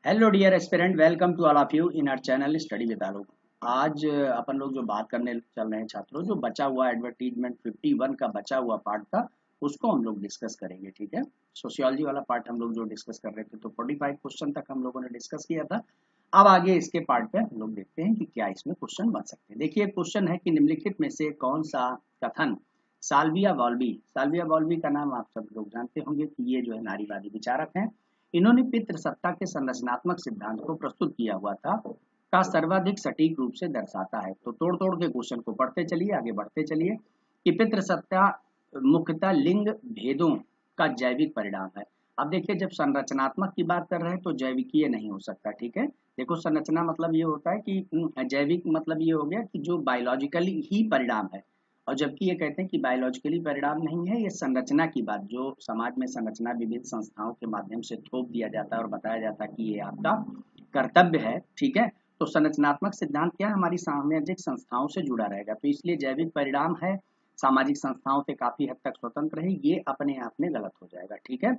Hello dear aspirant, welcome to all of you in our channel study with Alok. आज अपन लोग जो बात करने चल रहे हैं छात्रों, जो बचा हुआ एडवर्टीजमेंट 51 का बचा हुआ पार्ट था उसको हम लोग डिस्कस करेंगे। ठीक है, सोशियोलॉजी वाला पार्ट हम लोग जो डिस्कस कर रहे थे तो 45 क्वेश्चन तक हम लोगों ने डिस्कस किया था। अब आगे इसके पार्ट पे हम लोग देखते हैं कि क्या इसमें क्वेश्चन बन सकते हैं। देखिए, क्वेश्चन है कि निम्नलिखित में से कौन सा कथन साल्विया वॉल्वी का नाम आप सब लोग जानते होंगे कि ये जो है नारीवादी विचारक हैं। इन्होंने पितृसत्ता के संरचनात्मक सिद्धांत को प्रस्तुत किया हुआ था का सर्वाधिक सटीक रूप से दर्शाता है। तो तोड़ तोड़ के क्वेश्चन को पढ़ते चलिए, आगे बढ़ते चलिए कि पितृसत्ता मुख्यतः लिंग भेदों का जैविक परिणाम है। अब देखिए, जब संरचनात्मक की बात कर रहे हैं तो जैविकीय नहीं हो सकता। ठीक है, देखो संरचना मतलब ये होता है कि जैविक मतलब ये हो गया कि जो बायोलॉजिकली ही परिणाम है, और जबकि ये कहते हैं कि बायोलॉजिकली परिणाम नहीं है, ये संरचना की बात, जो समाज में संरचना विभिन्न संस्थाओं के माध्यम से थोप दिया जाता है और बताया जाता है कि ये आपका कर्तव्य है। ठीक है, तो संरचनात्मक सिद्धांत क्या है, हमारी सामाजिक संस्थाओं से जुड़ा रहेगा, तो इसलिए जैविक परिणाम है, सामाजिक संस्थाओं से काफी हद तक स्वतंत्र है, ये अपने आप में गलत हो जाएगा। ठीक है,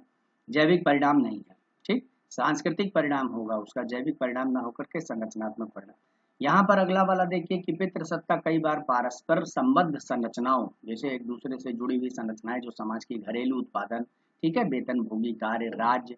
जैविक परिणाम नहीं है। ठीक, सांस्कृतिक परिणाम होगा उसका, जैविक परिणाम ना होकर के संरचनात्मक परिणाम। यहाँ पर अगला वाला देखिए कि पितृसत्ता कई बार परस्पर संबद्ध संरचनाओं, जैसे एक दूसरे से जुड़ी हुई संरचनाएं जो समाज की घरेलू उत्पादन, ठीक है, वेतन भोगी कार्य, राज्य,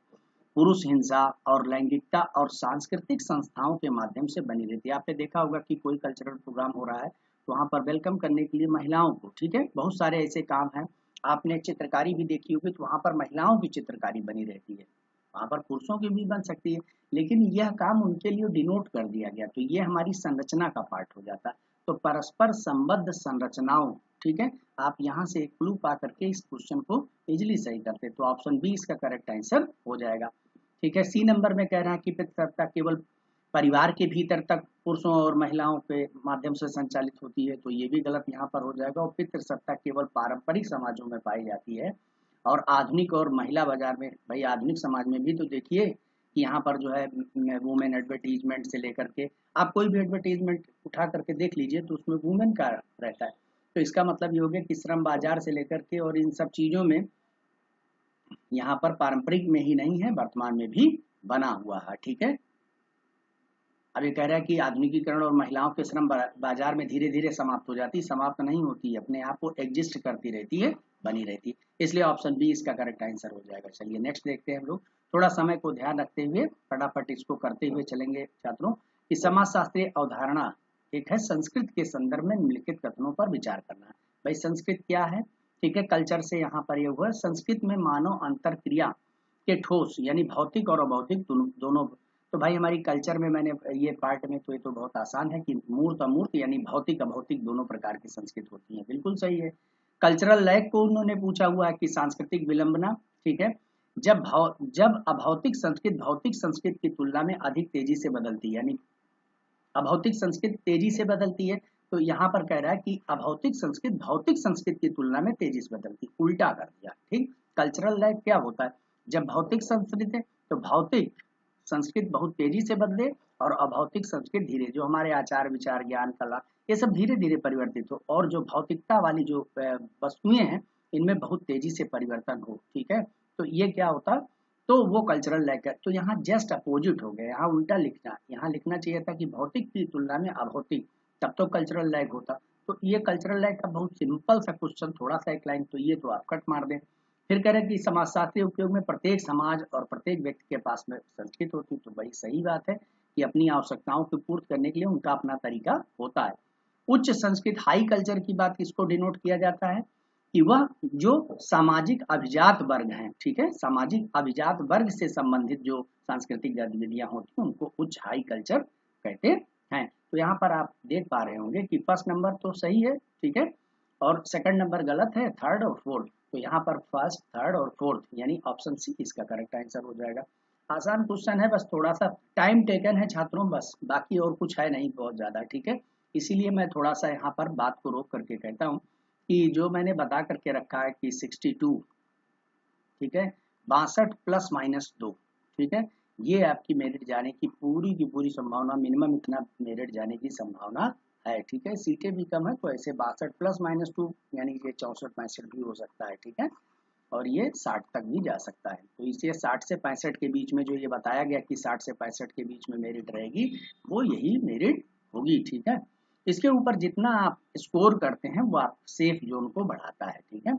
पुरुष हिंसा और लैंगिकता और सांस्कृतिक संस्थाओं के माध्यम से बनी रहती है। आपने देखा होगा कि कोई कल्चरल प्रोग्राम हो रहा है तो वहां पर वेलकम करने के लिए महिलाओं को, ठीक है, बहुत सारे ऐसे काम हैं। आपने चित्रकारी भी देखी होगी तो वहां पर महिलाओं की चित्रकारी बनी रहती है, वहां पर पुरुषों की भी बन सकती है, लेकिन यह काम उनके लिए डिनोट कर दिया गया, तो ये हमारी संरचना का पार्ट हो जाता है। तो परस्पर संबद्ध संरचनाओं, ठीक है, आप यहाँ से एक क्लू पा करके इस क्वेश्चन को इजिली सही करते, तो ऑप्शन बी इसका करेक्ट आंसर हो जाएगा। ठीक है, सी नंबर में कह रहा है कि पितृसत्ता केवल परिवार के भीतर तक पुरुषों और महिलाओं के माध्यम से संचालित होती है, तो ये भी गलत यहाँ पर हो जाएगा। और पितृसत्ता केवल पारंपरिक समाजों में पाई जाती है, और आधुनिक और महिला बाजार में, भाई आधुनिक समाज में भी तो देखिए कि यहाँ पर जो है वुमेन एडवर्टीजमेंट से लेकर के आप कोई भी एडवर्टीजमेंट उठा करके देख लीजिए तो उसमें वुमेन का रहता है। तो इसका मतलब ये हो गया कि श्रम बाजार से लेकर के और इन सब चीजों में यहाँ पर पारंपरिक में ही नहीं है, वर्तमान में भी बना हुआ है। ठीक है, अब ये कह रहा है कि आधुनिकीकरण और महिलाओं के श्रम बाजार में धीरे धीरे समाप्त हो जाती, समाप्त नहीं होती है, अपने आप को एग्जिस्ट करती रहती है, बनी रहती है, इसलिए ऑप्शन बी इसका करेक्ट आंसर हो जाएगा। चलिए नेक्स्ट देखते हैं हम लोग, थोड़ा समय को ध्यान रखते हुए फटाफट इसको करते हुए चलेंगे छात्रों। कि समाज शास्त्रीय अवधारणा एक है संस्कृत के संदर्भ में निम्नलिखित कथनों पर विचार करना। भाई संस्कृत क्या है, ठीक है, कल्चर से यहाँ पर ये हुआ, संस्कृत में मानव अंतर क्रिया के ठोस यानी भौतिक और अभौतिक दोनों। तो भाई हमारी कल्चर में मैंने ये पार्ट में, तो ये तो बहुत आसान है कि मूर्त अमूर्त यानी भौतिक अभौतिक दोनों प्रकार की संस्कृत होती है, बिल्कुल सही है। कल्चरल लैग को उन्होंने पूछा हुआ है कि सांस्कृतिक विलंबना, ठीक है, जब अभौतिक संस्कृत भौतिक संस्कृत की तुलना में अधिक तेजी से बदलती है, यानी अभौतिक संस्कृत तेजी से बदलती है, तो यहाँ पर कह रहा है कि अभौतिक संस्कृत भौतिक संस्कृत की तुलना में तेजी से बदलती, उल्टा कर दिया। ठीक, कल्चरल लैग क्या होता है, जब भौतिक संस्कृत है तो भौतिक संस्कृत बहुत तेजी से बदले और अभौतिक संस्कृत धीरे, जो हमारे आचार विचार ज्ञान कला ये सब धीरे धीरे परिवर्तित हो, और जो भौतिकता वाली जो वस्तुएं हैं इनमें बहुत तेजी से परिवर्तन हो। ठीक है, तो ये क्या होता, तो वो कल्चरल लैग है। तो यहाँ जस्ट अपोजिट हो गया, यहाँ उल्टा लिखना, यहाँ लिखना चाहिए था कि भौतिक की तुलना में अभौतिक, तब तो कल्चरल लैग होता। तो ये कल्चरल लैग का बहुत सिंपल सा क्वेश्चन, थोड़ा सा एक लाइन, तो ये तो आप कट मार दें। फिर कह रहे हैं कि समाजशास्त्रीय उपयोग में प्रत्येक समाज और प्रत्येक व्यक्ति के पास में संस्कृत होती, तो भाई सही बात है कि अपनी आवश्यकताओं को पूर्ति करने के लिए उनका अपना तरीका होता है। उच्च संस्कृत हाई कल्चर की बात किसको डिनोट किया जाता है कि वह जो सामाजिक अभिजात वर्ग हैं, ठीक है, सामाजिक अभिजात वर्ग से संबंधित जो सांस्कृतिक गतिविधियां होती हैं उनको उच्च हाई कल्चर कहते हैं। तो यहाँ पर आप देख पा रहे होंगे कि फर्स्ट नंबर तो सही है, ठीक है, और सेकंड नंबर गलत है, थर्ड और फोर्थ, तो यहाँ पर फर्स्ट थर्ड और फोर्थ यानी ऑप्शन सी इसका करेक्ट आंसर हो जाएगा। आसान क्वेश्चन है, बस थोड़ा सा टाइम टेकन है छात्रों, बस बाकी और कुछ है नहीं बहुत ज्यादा। ठीक है, इसीलिए मैं थोड़ा सा यहाँ पर बात को रोक करके कहता हूँ कि जो मैंने बता करके रखा है कि 62, ठीक है, 62 प्लस माइनस 2, ठीक है, ये आपकी मेरिट जाने की पूरी संभावना, मिनिमम इतना मेरिट जाने की संभावना है। ठीक है, सीटें भी कम है, तो ऐसे 62 प्लस माइनस 2 यानी ये 64 65 भी हो सकता है। ठीक है, और ये 60 तक भी जा सकता है। तो इसे 60 से 65 के बीच में जो ये बताया गया कि 60 से 65 के बीच में मेरिट रहेगी, वो यही मेरिट होगी, ठीक है। इसके ऊपर जितना आप स्कोर करते हैं वो आप सेफ जोन को बढ़ाता है, ठीक है।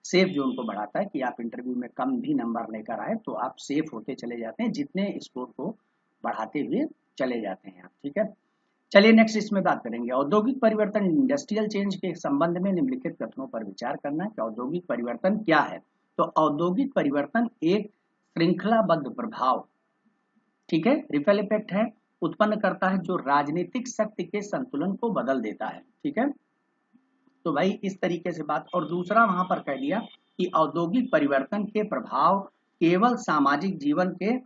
सेफ जोन को बढ़ाता है कि आप इंटरव्यू में कम भी नंबर लेकर आए तो आप सेफ होते चले जाते हैं, जितने स्कोर को बढ़ाते हुए चले जाते हैं आप, ठीक है। चलिए नेक्स्ट इसमें बात करेंगे औद्योगिक परिवर्तन, इंडस्ट्रियल चेंज के संबंध में निम्नलिखित कथनों पर विचार करना है कि औद्योगिक परिवर्तन क्या है। तो औद्योगिक परिवर्तन एक श्रृंखलाबद्ध प्रभाव, ठीक है, रिपल इफेक्ट है, उत्पन्न करता है जो राजनीतिक शक्ति के संतुलन को बदल देता है, ठीक है। तो भाई इस तरीके से बात। और दूसरा वहां पर कह दिया कि औद्योगिक परिवर्तन के प्रभाव केवल सामाजिक जीवन के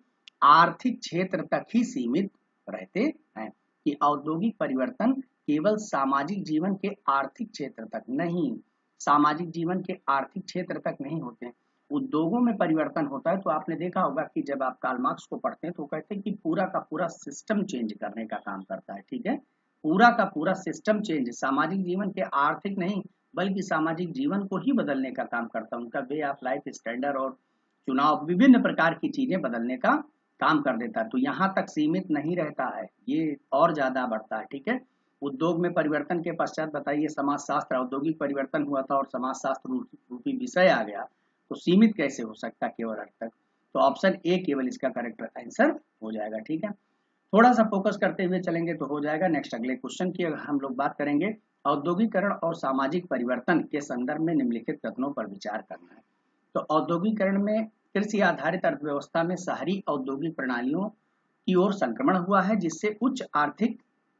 आर्थिक क्षेत्र तक ही सीमित रहते हैं, कि औद्योगिक परिवर्तन केवल सामाजिक जीवन के आर्थिक क्षेत्र तक नहीं, सामाजिक जीवन के आर्थिक क्षेत्र तक नहीं होते हैं, उद्योगों में परिवर्तन होता है। तो आपने देखा होगा कि जब आप कार्ल मार्क्स को पढ़ते हैं तो कहते हैं कि पूरा का पूरा सिस्टम चेंज करने का काम करता है, ठीक है। पूरा का पूरा सिस्टम चेंज, सामाजिक जीवन के आर्थिक नहीं बल्कि सामाजिक जीवन को ही बदलने का काम करता है। उनका वे ऑफ लाइफ स्टैंडर्ड और चुनाव विभिन्न प्रकार की चीजें बदलने का काम कर देता है। तो यहाँ तक सीमित नहीं रहता है, ये और ज्यादा बढ़ता है, ठीक है। उद्योग में परिवर्तन के पश्चात बताइए समाजशास्त्र, औद्योगिक परिवर्तन हुआ था और समाजशास्त्र रूपी विषय आ गया, तो सीमित कैसे हो सकता केवल अर्थ तक। तो ऑप्शन ए केवल इसका करेक्ट आंसर हो जाएगा, ठीक है। थोड़ा सा फोकस करते हुए चलेंगे तो हो जाएगा। नेक्स्ट अगले क्वेश्चन की अगर हम लोग बात करेंगे, औद्योगिकरण और सामाजिक परिवर्तन के संदर्भ में निम्नलिखित कथनों पर विचार करना है। तो औद्योगिकरण में कृषि आधारित अर्थव्यवस्था में शहरी औद्योगिक प्रणालियों की ओर संक्रमण हुआ है जिससे उच्च आर्थिक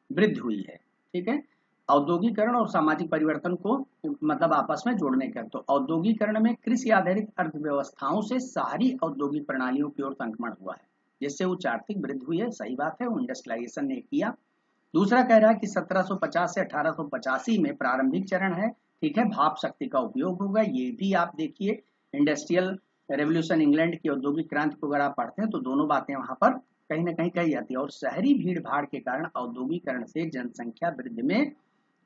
वृद्धि हुई है, ठीक है। औद्योगिकरण और सामाजिक परिवर्तन को मतलब आपस में जोड़ने का, तो औद्योगिकरण में कृषि आधारित अर्थव्यवस्थाओं से शहरी औद्योगिक प्रणालियों की ओर संक्रमण हुआ है जिससे उच्च आर्थिक वृद्धि हुई है, सही बात है, वो इंडस्ट्रियलाइजेशन ने किया। दूसरा कह रहा है कि 1750 से 1885 में प्रारंभिक चरण है, ठीक है, भाप शक्ति का उपयोग होगा, ये भी आप देखिए इंडस्ट्रियल रेवोल्यूशन इंग्लैंड की औद्योगिक क्रांति को अगर आप पढ़ते हैं तो दोनों बातें वहां पर कहीं ना कहीं कही जाती है। और शहरी भीड़ भाड़ के कारण औद्योगिकरण से जनसंख्या वृद्धि में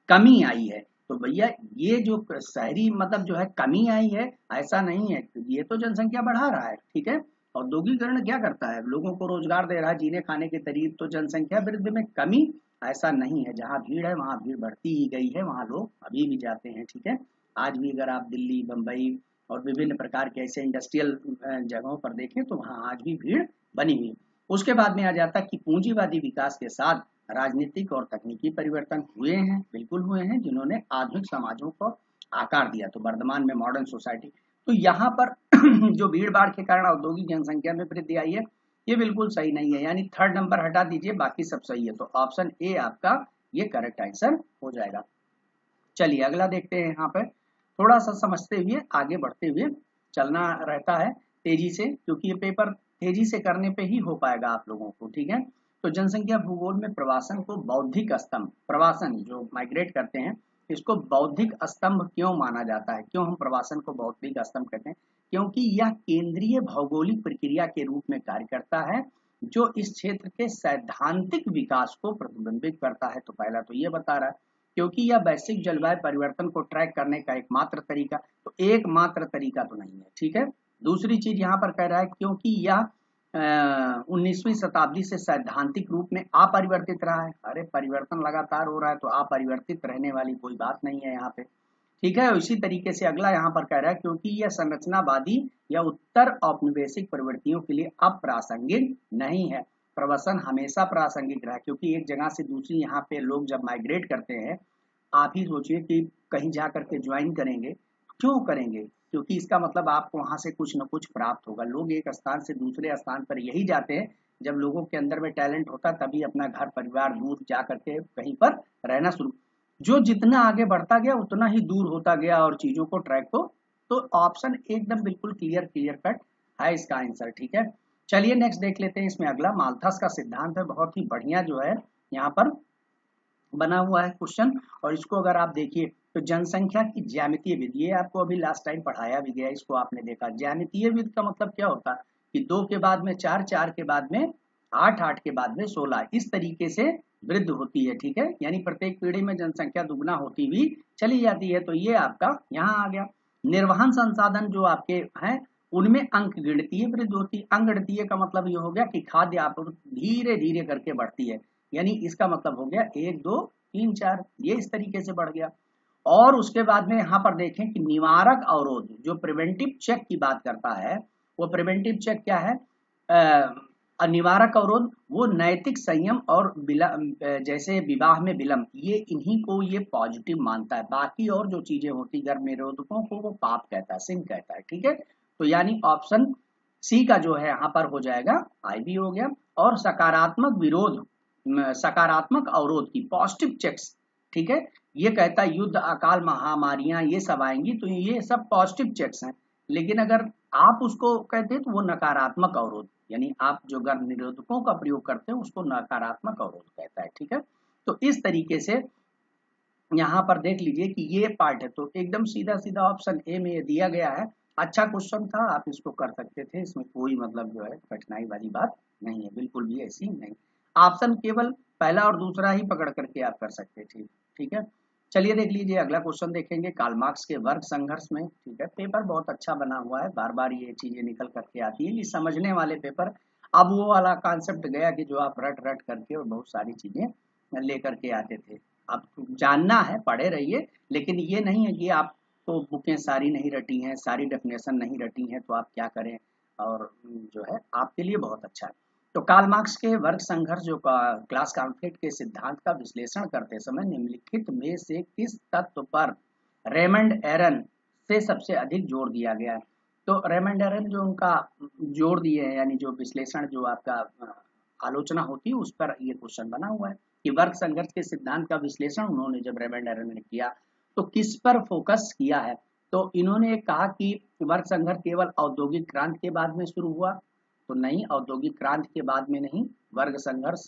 कमी आई है। तो भैया ये जो शहरी मतलब जो है कमी आई है ऐसा नहीं है, ये तो जनसंख्या बढ़ा रहा है, ठीक है। औद्योगिकरण क्या करता है, लोगों को रोजगार दे रहा है, जीने खाने के तरीके, तो जनसंख्या वृद्धि में कमी ऐसा नहीं है, जहाँ भीड़ है वहाँ भीड़ बढ़ती ही गई है, वहाँ लोग अभी भी जाते हैं, ठीक है। आज भी अगर आप दिल्ली, बम्बई और विभिन्न प्रकार के ऐसे इंडस्ट्रियल जगहों पर देखें तो वहाँ आज भी भीड़ बनी हुई। उसके बाद में आ जाता कि पूंजीवादी विकास के साथ राजनीतिक और तकनीकी परिवर्तन हुए हैं, बिल्कुल हुए हैं, जिन्होंने आधुनिक समाजों को आकार दिया। तो वर्तमान में मॉडर्न सोसाइटी, तो यहाँ पर जो भीड़ भाड़ के कारण औद्योगिक जनसंख्या में वृद्धि आई है ये बिल्कुल सही नहीं है, यानी थर्ड नंबर हटा दीजिए, बाकी सब सही है। तो ऑप्शन ए आपका ये करेक्ट आंसर हो जाएगा। चलिए अगला देखते हैं, यहाँ पर थोड़ा सा समझते हुए आगे बढ़ते हुए चलना रहता है तेजी से, क्योंकि ये पेपर तेजी से करने पे ही हो पाएगा आप लोगों को, ठीक है। तो जनसंख्या भूगोल में प्रवासन को बौद्धिक स्तंभ, प्रवासन जो माइग्रेट करते हैं इसको बौद्धिक स्तंभ क्यों माना जाता है, क्यों हम प्रवासन को बौद्धिक स्तंभ कहते हैं, क्योंकि यह केंद्रीय भौगोलिक प्रक्रिया के रूप में कार्य करता है जो इस क्षेत्र के सैद्धांतिक विकास को प्रतिबिंबित करता है। तो पहला तो ये बता रहा है, क्योंकि यह वैश्विक जलवायु परिवर्तन को ट्रैक करने का एकमात्र तरीका, तो एकमात्र तरीका तो नहीं है, ठीक है। दूसरी चीज यहाँ पर कह रहा है क्योंकि यह 19वीं शताब्दी से सैद्धांतिक रूप में अपरिवर्तित रहा है। अरे परिवर्तन लगातार हो रहा है तो अपरिवर्तित रहने वाली कोई बात नहीं है यहाँ पे, ठीक है। इसी तरीके से अगला यहाँ पर कह रहा है क्योंकि यह संरचनावादी या उत्तर औपनिवेशिक प्रवृत्तियों के लिए अप्रासंगिक नहीं है। प्रवसन हमेशा प्रासंगिक रहा, क्योंकि एक जगह से दूसरी यहाँ पे लोग जब माइग्रेट करते हैं, आप ही सोचिए कि कहीं जा करके ज्वाइन करेंगे, क्यों करेंगे, क्योंकि इसका मतलब आपको वहां से कुछ न कुछ प्राप्त होगा। लोग एक स्थान से दूसरे स्थान पर यही जाते हैं जब लोगों के अंदर में टैलेंट होता तभी अपना घर परिवार दूर जा करके कहीं पर रहना शुरू, जो जितना आगे बढ़ता गया उतना ही दूर होता गया और चीजों को ट्रैक को, तो ऑप्शन एकदम बिल्कुल क्लियर कट है इसका आंसर, ठीक है। चलिए नेक्स्ट देख लेते हैं, इसमें अगला माल्थस का सिद्धांत है, बहुत ही बढ़िया जो है यहाँ पर बना हुआ है क्वेश्चन। और इसको अगर आप देखिए तो जनसंख्या की ज्यामितीय विधि, ये आपको अभी लास्ट टाइम पढ़ाया भी गया, इसको आपने देखा। ज्यामितीय विधि का मतलब क्या होता है कि 2 के बाद में 4, 4 के बाद में 8, 8 के बाद में 16, इस तरीके से वृद्धि होती है, ठीक है। यानी प्रत्येक पीढ़ी में जनसंख्या दुगना होती हुई चली जाती है। तो ये आपका यहाँ आ गया। निर्वहन संसाधन जो आपके हैं उनमें अंक गिनतीय वृद्धि होती है। अंक गिनतीय का मतलब ये हो गया कि खाद्य आपूर्ति धीरे धीरे करके बढ़ती है, यानी इसका मतलब हो गया 1 2 3 4, ये इस तरीके से बढ़ गया। और उसके बाद में यहाँ पर देखें कि निवारक अवरोध जो प्रिवेंटिव चेक की बात करता है, वो प्रिवेंटिव चेक क्या है, निवारक अवरोध वो नैतिक संयम और जैसे विवाह में विलंब, ये इन्हीं को ये पॉजिटिव मानता है। बाकी और जो चीजें होती गर्भ निरोधकों को वो पाप कहता है, सिंह कहता है, ठीक है। तो यानी ऑप्शन सी का जो है यहाँ पर हो जाएगा आई बी हो गया। और सकारात्मक विरोध, सकारात्मक अवरोध की पॉजिटिव चेक्स, ठीक है, ये कहता है युद्ध अकाल महामारियां ये सब आएंगी तो ये सब पॉजिटिव चेक्स हैं। लेकिन अगर आप उसको कहते हैं तो वो नकारात्मक अवरोध, यानी आप जो गर्भ निरोधकों का प्रयोग करते हैं उसको नकारात्मक अवरोध कहता है, ठीक है। तो इस तरीके से यहाँ पर देख लीजिए कि ये पार्ट है, तो एकदम सीधा सीधा ऑप्शन ए में ये दिया गया है। अच्छा क्वेश्चन था, आप इसको कर सकते थे, इसमें कोई मतलब जो है कठिनाई वाली बात नहीं है, बिल्कुल भी ऐसी नहीं। ऑप्शन केवल पहला और दूसरा ही पकड़ करके आप कर सकते थे, ठीक है। चलिए देख लीजिए अगला क्वेश्चन देखेंगे कार्ल मार्क्स के वर्ग संघर्ष में, ठीक है। पेपर बहुत अच्छा बना हुआ है, बार बार ये चीजें निकल करके आती है, ये समझने वाले पेपर। अब वो वाला कॉन्सेप्ट गया कि जो आप रट रट करके और बहुत सारी चीजें लेकर के आते थे, अब जानना है पढ़े रहिए, लेकिन ये नहीं है कि आपको बुकें सारी नहीं रटी हैं, सारी डेफिनेशन नहीं रटी हैं तो आप क्या करें, और जो है आपके लिए बहुत अच्छा है। तो कार्ल मार्क्स के वर्ग संघर्ष जो क्लास कॉन्फ्लिक्ट के सिद्धांत का विश्लेषण करते समय निम्नलिखित में से किस तत्व पर रेमंड एरन से सबसे अधिक जोर दिया गया है। तो रेमंड एरन जो उनका जोर दिए हैं, यानी जो विश्लेषण जो आपका आलोचना होती है उस पर ये क्वेश्चन बना हुआ है कि वर्ग संघर्ष के सिद्धांत का विश्लेषण उन्होंने जब रेमंड एरन ने किया तो किस पर फोकस किया है। तो इन्होंने कहा कि वर्ग संघर्ष केवल औद्योगिक क्रांति के बाद में शुरू हुआ, तो नहीं, औद्योगिक क्रांति के बाद में नहीं, वर्ग संघर्ष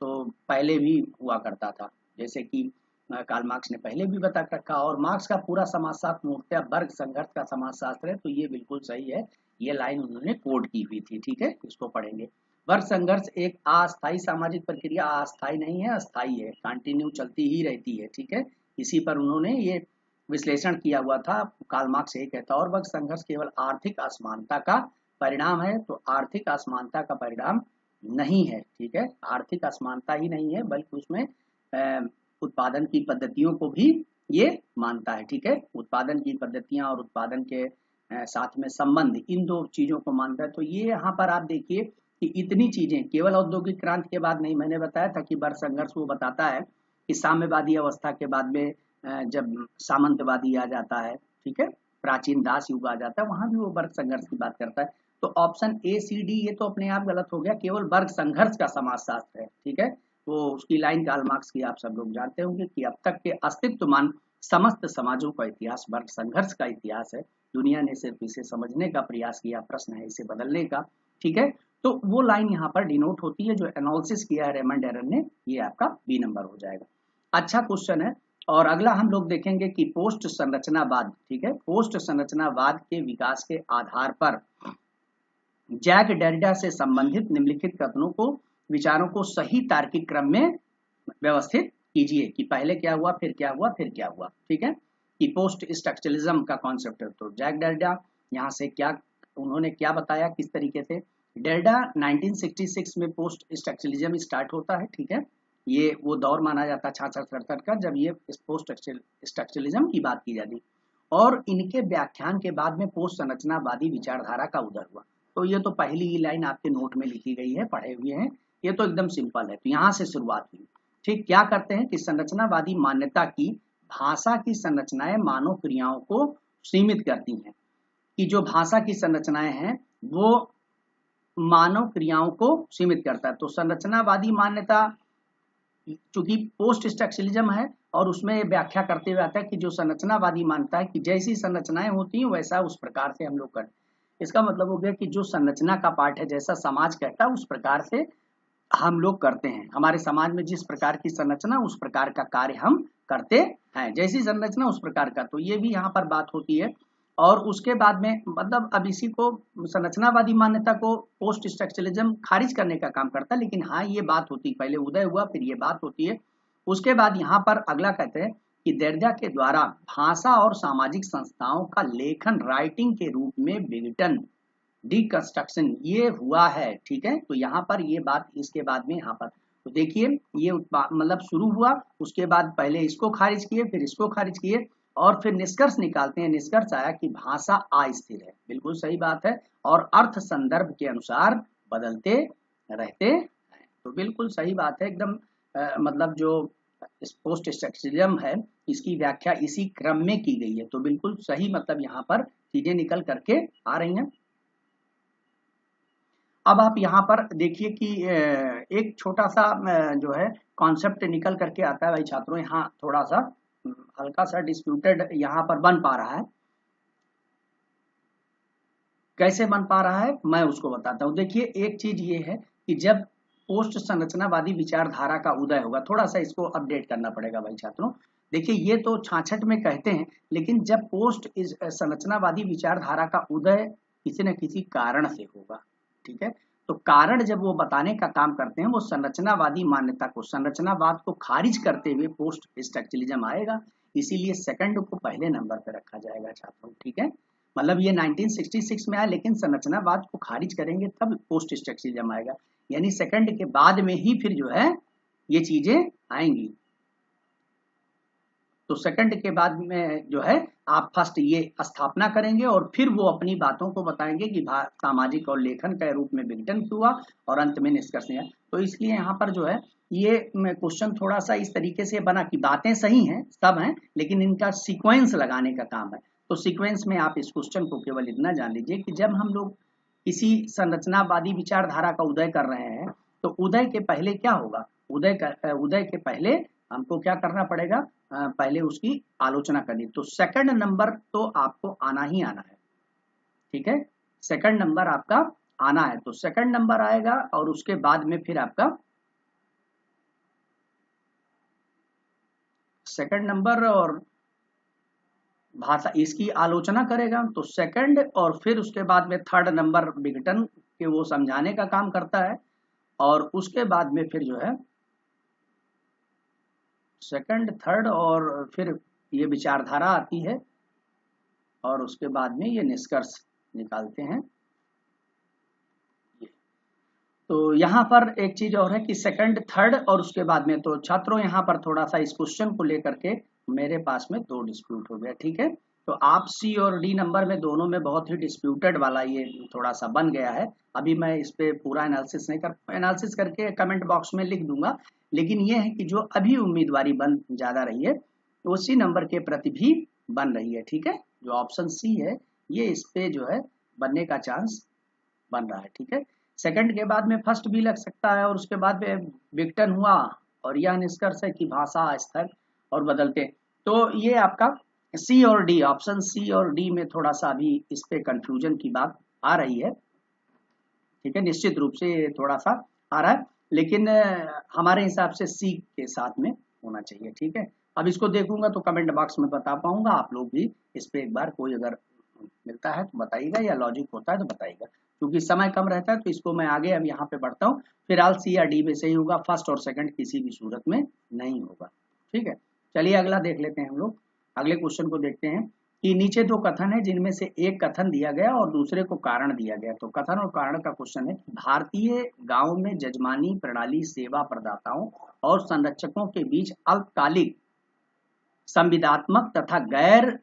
तो पहले भी हुआ करता था, जैसे कि कार्ल मार्क्स ने पहले भी बता रखा। और मार्क्स का पूरा समाजशास्त्र मूर्तया वर्ग संघर्ष का समाजशास्त्र है, तो ये बिल्कुल सही है, ये लाइन उन्होंने कोट की हुई थी, ठीक है, इसको पढ़ेंगे। वर्ग संघर्ष एक अस्थायी सामाजिक प्रक्रिया, अस्थायी नहीं है, अस्थायी है, कंटिन्यू चलती ही रहती है, ठीक है। इसी पर उन्होंने ये विश्लेषण किया हुआ था। कार्ल मार्क्स यही कहता है। और वर्ग संघर्ष केवल आर्थिक असमानता का परिणाम है, तो आर्थिक असमानता का परिणाम नहीं है, ठीक है, आर्थिक असमानता ही नहीं है, बल्कि उसमें उत्पादन की पद्धतियों को भी ये मानता है, ठीक है, उत्पादन की पद्धतियां और उत्पादन के साथ में संबंध, इन दो चीजों को मानता है। तो ये यहाँ पर आप देखिए कि इतनी चीजें केवल औद्योगिक क्रांति के बाद नहीं, मैंने बताया था कि वर्ग संघर्ष वो बताता है कि साम्यवादी अवस्था के बाद में जब सामंतवादी आ जाता है, ठीक है, प्राचीन दास युग आ जाता है, वहां भी वो वर्ग संघर्ष की बात करता है। तो ऑप्शन ए सी डी ये तो अपने आप गलत हो गया, केवल वर्ग संघर्ष का समाजशास्त्र है, ठीक है। तो उसकी लाइन कार्ल मार्क्स की आप सब लोग जानते होंगे कि अब तक के अस्तित्वमान समस्त समाजों का इतिहास वर्ग संघर्ष का इतिहास है, दुनिया ने सिर्फ इसे समझने का प्रयास किया, प्रश्न है इसे बदलने का, ठीक है। तो वो लाइन यहाँ पर डिनोट होती है जो एनालिसिस किया है रेमंड एरन ने, ये आपका बी नंबर हो जाएगा। अच्छा क्वेश्चन है। और अगला हम लोग देखेंगे कि पोस्ट संरचनावाद, ठीक है, पोस्ट संरचनावाद के विकास के आधार पर जैक डेरिडा से संबंधित निम्नलिखित कथनों को, विचारों को सही तार्किक क्रम में व्यवस्थित कीजिए कि पहले क्या हुआ, फिर क्या हुआ, फिर क्या हुआ, ठीक है, कि पोस्ट स्ट्रक्चरलिज्म का कॉन्सेप्ट है। तो जैक डेरिडा यहाँ से क्या उन्होंने क्या बताया, किस तरीके से डेरिडा 1966 में पोस्ट स्ट्रक्चरलिज्म स्टार्ट होता है, ठीक है, ये वो दौर माना जाता है 66-67 का, जब ये पोस्ट स्ट्रक्चरलिज्म की बात की जाती, और इनके व्याख्यान के बाद में पोस्ट संरचनावादी विचारधारा का उदय हुआ। तो ये तो पहली ही लाइन आपके नोट में लिखी गई है, पढ़े हुए हैं, ये तो एकदम सिंपल है। तो यहाँ से शुरुआत हुई, ठीक, क्या करते हैं कि संरचनावादी मान्यता की भाषा की संरचनाएं मानव क्रियाओं को सीमित करती हैं, कि जो भाषा की संरचनाएं हैं वो मानव क्रियाओं को सीमित करता है। तो संरचनावादी मान्यता चूंकि पोस्ट स्ट्रक्चरलिज्म है और उसमें व्याख्या करते हुए आता है कि जो संरचनावादी मानता है कि जैसी संरचनाएं होती हैं वैसा उस प्रकार से हम लोग करते हैं। इसका मतलब हो गया कि जो संरचना का पार्ट है, जैसा समाज कहता है उस प्रकार से हम लोग करते हैं, हमारे समाज में जिस प्रकार की संरचना उस प्रकार का कार्य हम करते हैं, जैसी संरचना उस प्रकार का। तो ये भी यहाँ पर बात होती है। और उसके बाद में मतलब अब इसी को संरचनावादी मान्यता को पोस्ट स्ट्रक्चरलिज्म खारिज करने का काम करता है, लेकिन हाँ ये बात होती, पहले उदय हुआ फिर ये बात होती है। उसके बाद यहाँ पर अगला कहते हैं कि दर्जा के द्वारा भाषा और सामाजिक संस्थाओं का लेखन राइटिंग के रूप में विघटन डिकंस्ट्रक्शन ये हुआ है। ठीक है, तो यहाँ पर ये बात इसके बाद में यहाँ पर तो देखिए ये मतलब शुरू हुआ, उसके बाद पहले इसको खारिज किए, फिर इसको खारिज किए, और फिर निष्कर्ष निकालते हैं। निष्कर्ष आया कि भाषा अस्थिर है, बिल्कुल सही बात है, और अर्थ संदर्भ के अनुसार बदलते रहते हैं। तो बिल्कुल सही बात है एकदम। मतलब जो पोस्ट स्ट्रक्चरलिज्म है इसकी व्याख्या इसी क्रम में की गई है, तो बिल्कुल सही मतलब यहाँ पर चीजें निकल करके आ रही हैं। अब आप यहाँ पर देखिए कि एक छोटा सा जो है कॉन्सेप्ट निकल करके आता है भाई छात्रों, यहाँ थोड़ा सा हल्का सा डिस्प्यूटेड यहाँ पर बन पा रहा है। कैसे बन पा रहा है मैं उसको बताता हूँ। देखिए एक चीज ये है कि जब पोस्ट संरचनावादी विचारधारा का उदय होगा, थोड़ा सा इसको अपडेट करना पड़ेगा भाई छात्रों। देखिए ये तो छाछठ में कहते हैं, लेकिन जब पोस्ट संरचनावादी विचारधारा का उदय किसी न किसी कारण से होगा। ठीक है, तो कारण जब वो बताने का काम करते हैं, वो संरचनावादी मान्यता को, संरचनावाद को खारिज करते हुए पोस्ट स्ट्रक्चरलिज्म आएगा। इसीलिए सेकंड को पहले नंबर पर रखा जाएगा छात्रों। ठीक है, मतलब ये 1966 में आया, लेकिन संरचनावाद को खारिज करेंगे तब पोस्ट स्ट्रक्चरलिज्म आएगा, यानी सेकंड के बाद में ही फिर जो है ये चीजें आएंगी। तो सेकंड के बाद में जो है आप फर्स्ट ये स्थापना करेंगे और फिर वो अपनी बातों को बताएंगे कि सामाजिक और लेखन के रूप में विघटन हुआ और अंत में निष्कर्ष है। तो इसलिए यहाँ पर जो है ये क्वेश्चन थोड़ा सा इस तरीके से बना कि बातें सही हैं सब हैं, लेकिन इनका सीक्वेंस लगाने का काम है। तो सीक्वेंस में आप इस क्वेश्चन को केवल इतना जान लीजिए कि जब हम लोग किसी संरचनावादी विचारधारा का उदय कर रहे हैं, तो उदय के पहले क्या होगा, उदय के पहले हमको क्या करना पड़ेगा, पहले उसकी आलोचना करनी। तो सेकंड नंबर तो आपको आना ही आना है। ठीक है, सेकंड नंबर आपका आना है, तो सेकंड नंबर आएगा और उसके बाद में फिर आपका सेकंड नंबर और भाषा इसकी आलोचना करेगा, तो सेकंड, और फिर उसके बाद में थर्ड नंबर विघटन के वो समझाने का काम करता है, और उसके बाद में फिर जो है सेकंड थर्ड और फिर ये विचारधारा आती है, और उसके बाद में ये निष्कर्ष निकालते हैं। तो यहाँ पर एक चीज और है कि सेकंड थर्ड और उसके बाद में, तो छात्रों यहाँ पर थोड़ा सा इस क्वेश्चन को लेकर के मेरे पास में दो डिस्प्यूट हो गया। ठीक है, तो आप सी और डी नंबर में दोनों में बहुत ही डिस्प्यूटेड वाला ये थोड़ा सा बन गया है। अभी मैं इस पे पूरा एनालिसिस नहीं कर, एनालिसिस करके कमेंट बॉक्स में लिख दूंगा, लेकिन ये है कि जो अभी उम्मीदवारी बन ज्यादा रही है वो सी नंबर के प्रति भी बन रही है। ठीक है, जो ऑप्शन सी है ये इस पे जो है बनने का चांस बन रहा है। ठीक है, सेकंड के बाद में फर्स्ट भी लग सकता है, और उसके बाद में विघटन हुआ, और यह निष्कर्ष है कि भाषा अस्थिर और बदलते। तो ये आपका सी और डी, ऑप्शन सी और डी में थोड़ा सा अभी इस पे कंफ्यूजन की बात आ रही है। ठीक है, निश्चित रूप से थोड़ा सा आ रहा है, लेकिन हमारे हिसाब से सी के साथ में होना चाहिए। ठीक है, अब इसको देखूंगा तो कमेंट बॉक्स में बता पाऊंगा, आप लोग भी इस पे एक बार कोई अगर मिलता है तो बताइएगा, या लॉजिक होता है तो बताइएगा, क्योंकि समय कम रहता है। तो इसको मैं आगे अब यहाँ पे बढ़ता हूँ, फिलहाल सी या डी में सही होगा, फर्स्ट और सेकंड किसी भी सूरत में नहीं होगा। ठीक है, चलिए अगला देख लेते हैं हम लोग, अगले क्वेश्चन को देखते हैं कि नीचे दो कथन है जिनमें से एक कथन दिया गया और दूसरे को कारण दिया गया। तो कथन और कारण का क्वेश्चन है कि भारतीय गांव में जजमानी प्रणाली सेवा प्रदाताओं और संरक्षकों के बीच अल्पकालिक संविदात्मक तथा गैर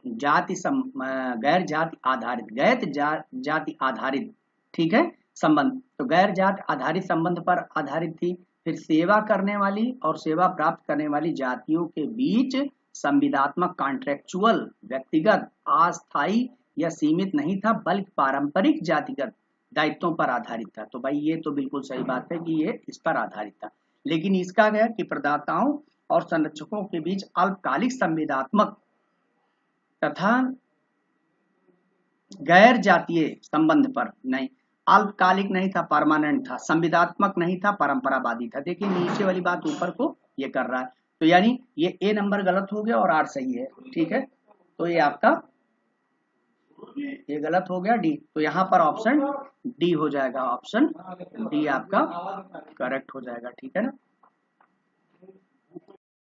जाति आधारित ठीक है संबंध, तो गैर जाति आधारित संबंध पर आधारित थी। फिर सेवा करने वाली और सेवा प्राप्त करने वाली जातियों के बीच संविदात्मक कॉन्ट्रेक्चुअल व्यक्तिगत अस्थायी या सीमित नहीं था, बल्कि पारंपरिक जातिगत दायित्वों पर आधारित था। तो भाई ये तो बिल्कुल सही बात है कि ये इस पर आधारित था, लेकिन इसका क्या कि प्रदाताओं और संरक्षकों के बीच अल्पकालिक संविदात्मक तथा गैर जातीय संबंध पर नहीं, अल्पकालिक नहीं था, परमानेंट था, संविदात्मक नहीं था, परंपरावादी था। देखिए नीचे वाली बात ऊपर को ये कर रहा है, तो यानी ये ए नंबर गलत हो गया और आर सही है। ठीक है, तो ये आपका ये गलत हो गया डी, तो यहाँ पर ऑप्शन डी हो जाएगा, ऑप्शन डी आपका करेक्ट हो जाएगा। ठीक है ना।